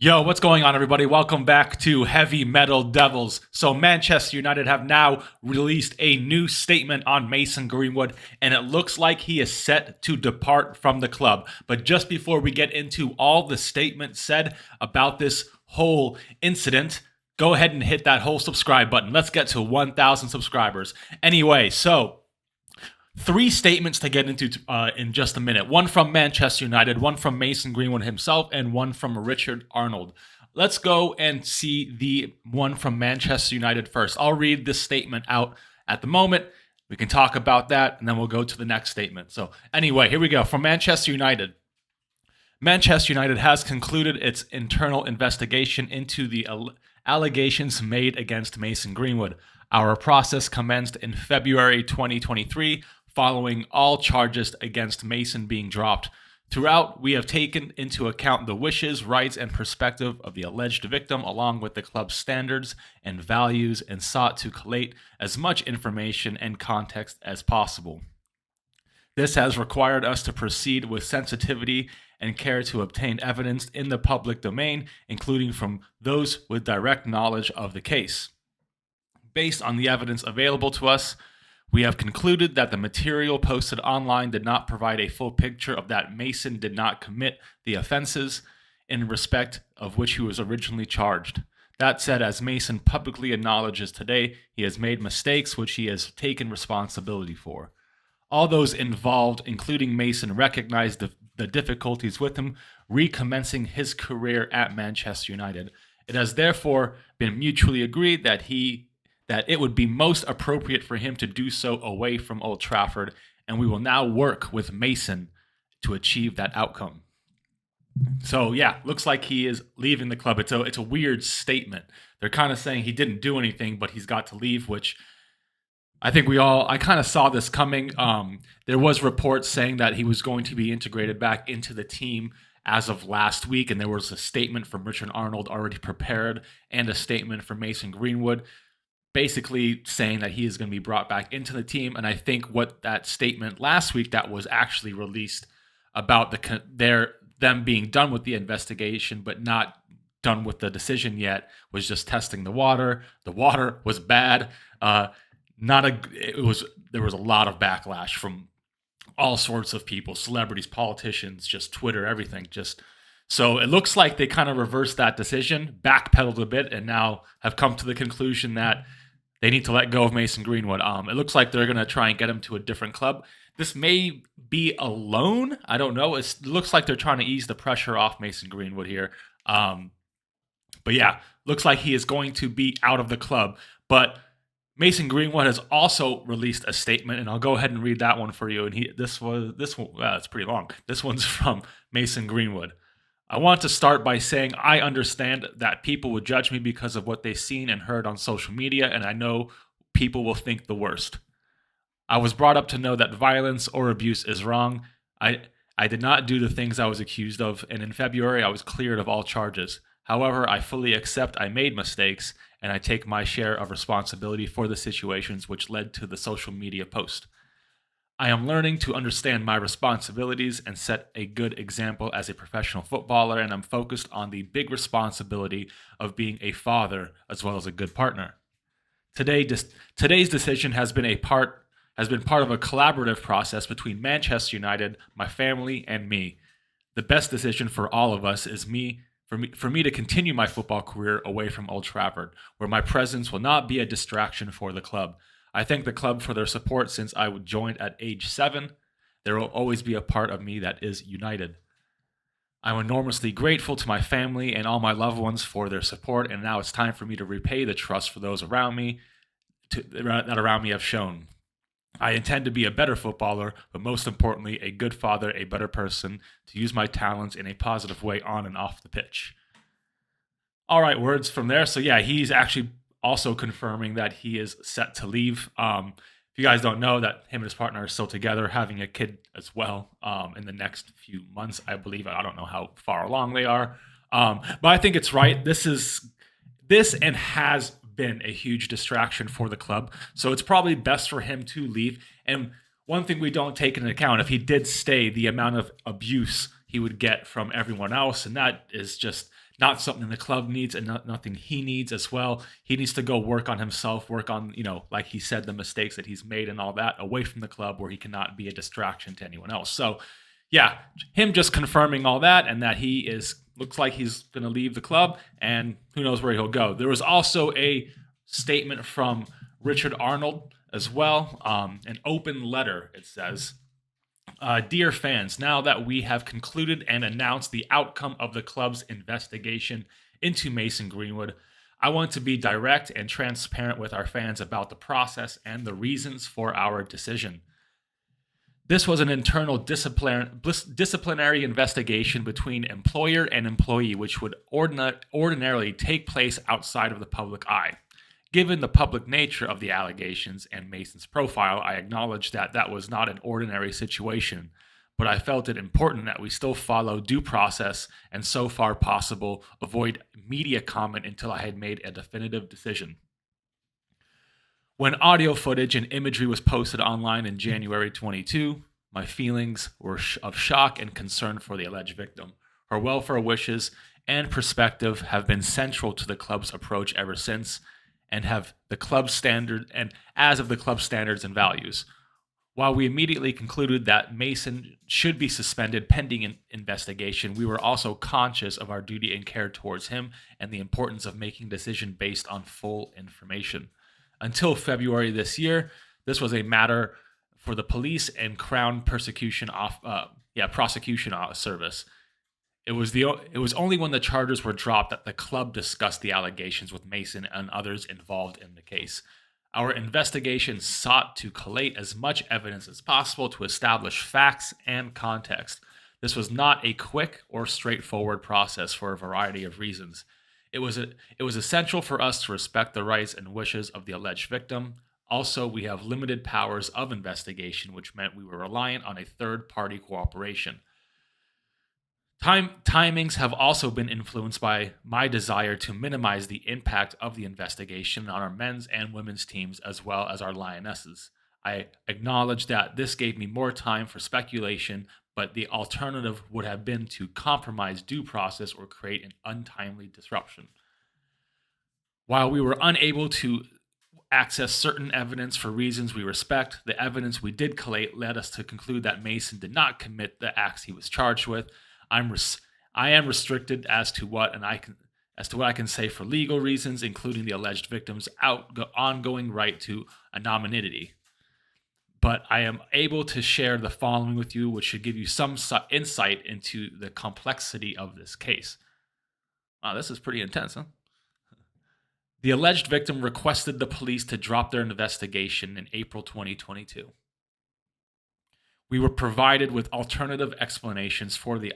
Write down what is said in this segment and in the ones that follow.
Yo, what's going on, everybody? Welcome back to Heavy Metal Devils. So, Manchester United have now released a new statement on Mason Greenwood, and it looks like he is set to depart from the club. But just before we get into all the statement said about this whole incident, go ahead and hit that whole subscribe button. Let's get to 1,000 subscribers. Anyway, three statements to get into in just a minute. One from Manchester United, one from Mason Greenwood himself, and one from Richard Arnold. Let's go and see the one from Manchester United first. I'll read this statement out at the moment. We can talk about that, and then we'll go to the next statement. So anyway, here we go. From Manchester United. Manchester United has concluded its internal investigation into the allegations made against Mason Greenwood. Our process commenced in February 2023, following all charges against Mason being dropped. Throughout, we have taken into account the wishes, rights, and perspective of the alleged victim, along with the club's standards and values, and sought to collate as much information and context as possible. This has required us to proceed with sensitivity and care to obtain evidence in the public domain, including from those with direct knowledge of the case. Based on the evidence available to us, we have concluded that the material posted online did not provide a full picture of that Mason did not commit the offenses in respect of which he was originally charged. That said, as Mason publicly acknowledges today, he has made mistakes which he has taken responsibility for. All those involved, including Mason, recognized the difficulties with him recommencing his career at Manchester United. It has therefore been mutually agreed that it would be most appropriate for him to do so away from Old Trafford, and we will now work with Mason to achieve that outcome. So yeah, looks like he is leaving the club. It's a weird statement. They're kind of saying he didn't do anything, but he's got to leave, which I think I kind of saw this coming. There was reports saying that he was going to be integrated back into the team as of last week, and there was a statement from Richard Arnold already prepared and a statement from Mason Greenwood, basically saying that he is going to be brought back into the team. And I think what that statement last week that was actually released about them being done with the investigation but not done with the decision yet was just testing the water. The water was bad. There was a lot of backlash from all sorts of people, celebrities, politicians, just Twitter, everything. So it looks like they kind of reversed that decision, backpedaled a bit, and now have come to the conclusion that they need to let go of Mason Greenwood. It looks like they're going to try and get him to a different club. This may be a loan. I don't know. It looks like they're trying to ease the pressure off Mason Greenwood here. But yeah, looks like he is going to be out of the club. But Mason Greenwood has also released a statement, and I'll go ahead and read that one for you. And this one, it's pretty long. This one's from Mason Greenwood. I want to start by saying I understand that people would judge me because of what they've seen and heard on social media, and I know people will think the worst. I was brought up to know that violence or abuse is wrong. I did not do the things I was accused of, and in February I was cleared of all charges. However, I fully accept I made mistakes, and I take my share of responsibility for the situations which led to the social media post. I am learning to understand my responsibilities and set a good example as a professional footballer, and I'm focused on the big responsibility of being a father as well as a good partner. Today's decision has been part of a collaborative process between Manchester United, my family, and me. The best decision for all of us is for me to continue my football career away from Old Trafford, where my presence will not be a distraction for the club. I thank the club for their support since I joined at age 7. There will always be a part of me that is united. I'm enormously grateful to my family and all my loved ones for their support, and now it's time for me to repay the trust for those around me have shown. I intend to be a better footballer, but most importantly, a good father, a better person, to use my talents in a positive way on and off the pitch. All right, words from there. So yeah, he's actually also confirming that he is set to leave. If you guys don't know, that him and his partner are still together, having a kid as well in the next few months, I believe. I don't know how far along they are. But I think it's right. This and has been a huge distraction for the club. So it's probably best for him to leave. And one thing we don't take into account, if he did stay, the amount of abuse he would get from everyone else. And that is just not something the club needs and nothing he needs as well. He needs to go work on himself, work on, like he said, the mistakes that he's made and all that away from the club where he cannot be a distraction to anyone else. So, yeah, him just confirming all that and that looks like he's going to leave the club and who knows where he'll go. There was also a statement from Richard Arnold as well, an open letter, it says. Dear fans, now that we have concluded and announced the outcome of the club's investigation into Mason Greenwood, I want to be direct and transparent with our fans about the process and the reasons for our decision. This was an internal disciplinary investigation between employer and employee, which would ordinarily take place outside of the public eye. Given the public nature of the allegations and Mason's profile, I acknowledge that that was not an ordinary situation, but I felt it important that we still follow due process and, so far possible, avoid media comment until I had made a definitive decision. When audio footage and imagery was posted online in January 22, my feelings were of shock and concern for the alleged victim. Her welfare wishes and perspective have been central to the club's approach ever since, and have the club's standard and as of the club's standards and values. While we immediately concluded that Mason should be suspended pending an investigation, we were also conscious of our duty and care towards him and the importance of making a decision based on full information. Until February this year, this was a matter for the police and Crown prosecution service. It was only when the charges were dropped that the club discussed the allegations with Mason and others involved in the case. Our investigation sought to collate as much evidence as possible to establish facts and context. This was not a quick or straightforward process for a variety of reasons. It was essential for us to respect the rights and wishes of the alleged victim. Also, we have limited powers of investigation, which meant we were reliant on a third-party cooperation. Timings have also been influenced by my desire to minimize the impact of the investigation on our men's and women's teams as well as our Lionesses. I acknowledge that this gave me more time for speculation, but the alternative would have been to compromise due process or create an untimely disruption. While we were unable to access certain evidence for reasons we respect, the evidence we did collate led us to conclude that Mason did not commit the acts he was charged with. I am restricted as to what I can say for legal reasons, including the alleged victim's ongoing right to anonymity. But I am able to share the following with you, which should give you some insight into the complexity of this case. Wow, this is pretty intense, huh? The alleged victim requested the police to drop their investigation in April 2022. We were provided with alternative explanations for the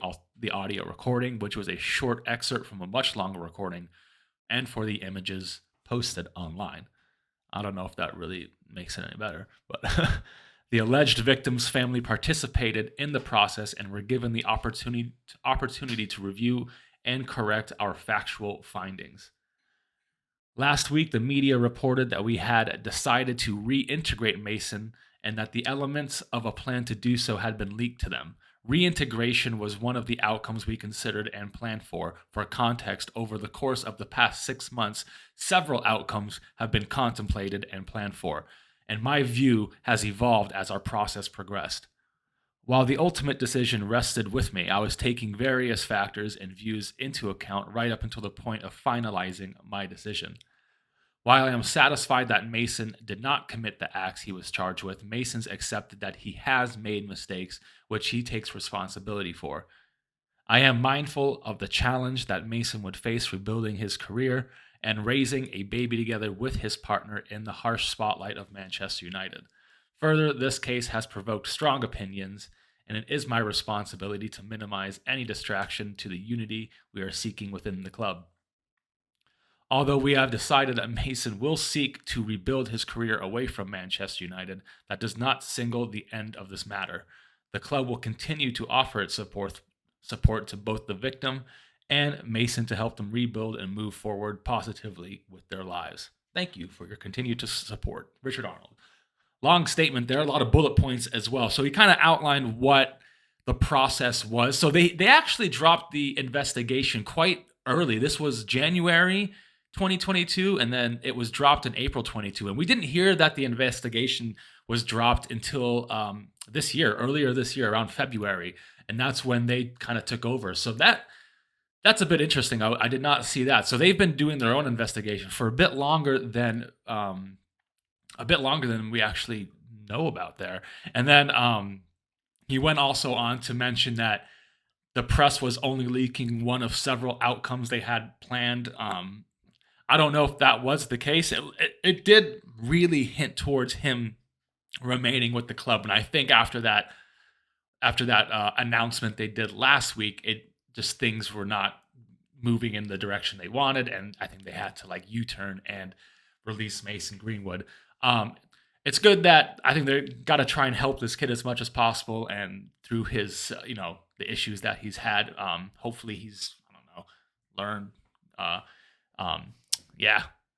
audio recording, which was a short excerpt from a much longer recording, and for the images posted online. I don't know if that really makes it any better, but the alleged victim's family participated in the process and were given the opportunity to review and correct our factual findings. Last week, the media reported that we had decided to reintegrate Mason and that the elements of a plan to do so had been leaked to them. Reintegration was one of the outcomes we considered and planned for. For context, over the course of the past 6 months, several outcomes have been contemplated and planned for, and my view has evolved as our process progressed. While the ultimate decision rested with me, I was taking various factors and views into account right up until the point of finalizing my decision. While I am satisfied that Mason did not commit the acts he was charged with, Mason's accepted that he has made mistakes, which he takes responsibility for. I am mindful of the challenge that Mason would face rebuilding his career and raising a baby together with his partner in the harsh spotlight of Manchester United. Further, this case has provoked strong opinions, and it is my responsibility to minimize any distraction to the unity we are seeking within the club. Although we have decided that Mason will seek to rebuild his career away from Manchester United, that does not signal the end of this matter. The club will continue to offer its support to both the victim and Mason to help them rebuild and move forward positively with their lives. Thank you for your continued support. Richard Arnold. Long statement there, a lot of bullet points as well. So he kind of outlined what the process was. So they actually dropped the investigation quite early. This was January 2022, and then it was dropped in April 22. And we didn't hear that the investigation was dropped until earlier this year, around February. And that's when they kind of took over. So that's a bit interesting. I did not see that. So they've been doing their own investigation for a bit longer than we actually know about there. And then he went also on to mention that the press was only leaking one of several outcomes they had planned. I don't know if that was the case. It did really hint towards him remaining with the club, and I think after that announcement they did last week, it just things were not moving in the direction they wanted, and I think they had to like U-turn and release Mason Greenwood. It's good that I think they got to try and help this kid as much as possible, and through his the issues that he's had, hopefully he's learned.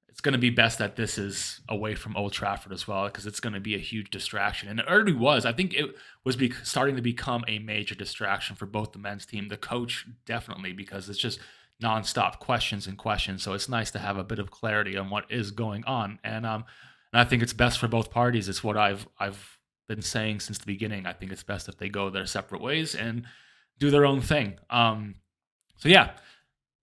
It's going to be best that this is away from Old Trafford as well, because it's going to be a huge distraction. And it already was. I think it was starting to become a major distraction for both the men's team, the coach definitely, because it's just nonstop questions and questions. So it's nice to have a bit of clarity on what is going on. And I think it's best for both parties. It's what I've been saying since the beginning. I think it's best if they go their separate ways and do their own thing.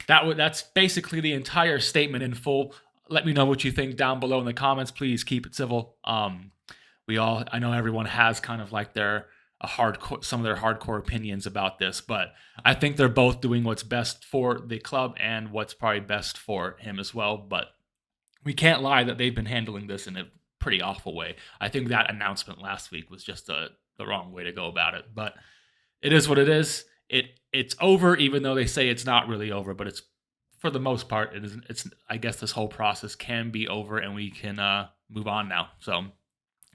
That's basically the entire statement in full. Let me know what you think down below in the comments. Please keep it civil. I know everyone has kind of like some of their hardcore opinions about this, but I think they're both doing what's best for the club and what's probably best for him as well. But we can't lie that they've been handling this in a pretty awful way. I think that announcement last week was just the wrong way to go about it, but it is what it is. It's over, even though they say it's not really over, but it's, for the most part, it's. I guess this whole process can be over, and we can move on now. So,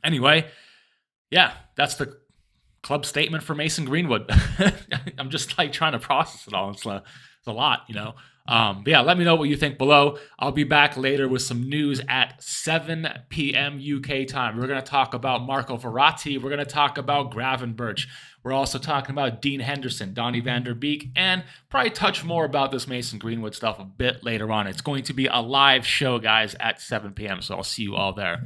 anyway, that's the club statement for Mason Greenwood. I'm just like trying to process it all. It's a lot, let me know what you think below. I'll be back later with some news at 7 p.m. UK time. We're going to talk about Marco Verratti. We're going to talk about Gravenberch. We're also talking about Dean Henderson, Donny van der Beek, and probably touch more about this Mason Greenwood stuff a bit later on. It's going to be a live show, guys, at 7 p.m., so I'll see you all there.